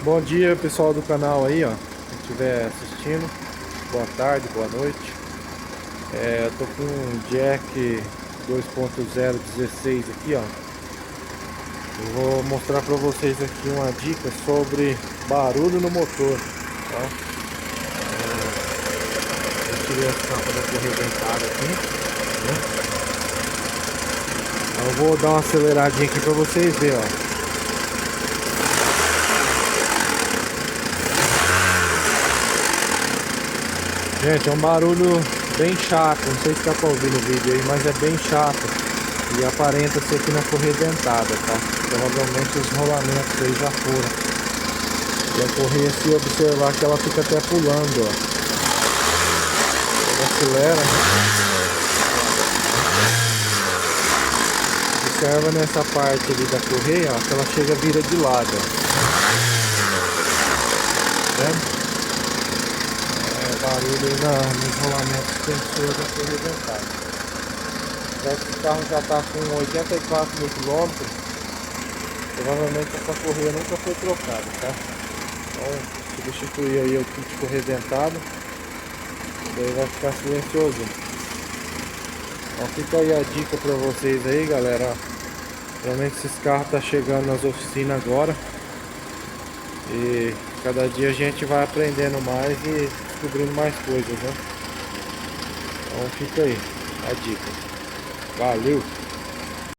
Bom dia, pessoal do canal aí, ó. Quem estiver assistindo, boa tarde, boa noite. Eu tô com um Jack 2.0 16 aqui, ó. Eu vou mostrar pra vocês aqui uma dica sobre barulho no motor, tá? Eu tirei a tampa da correia dentada aqui, né? Eu vou dar uma aceleradinha aqui pra vocês verem, ó. Gente, é um barulho bem chato, não sei se dá pra ouvir no vídeo aí, mas é bem chato. E aparenta ser aqui na correia dentada, tá? Provavelmente os rolamentos aí já foram. E a correia, se observar que ela fica até pulando, ó. Ela acelera. Observa nessa parte ali da correia, ó, que ela chega vira de lado, ó. Tá vendo? Barulho aí nos rolamentos sensor da correia dentada. Já que esse carro já está com 84 mil quilômetros, provavelmente essa correia nunca foi trocada, tá? Então substituir aí o kit correia dentada, daí vai ficar silencioso. Então fica aí a dica para vocês aí, galera. Realmente esses carros tá chegando nas oficinas agora e cada dia a gente vai aprendendo mais e descobrindo mais coisas, né? Então fica aí a dica. Valeu!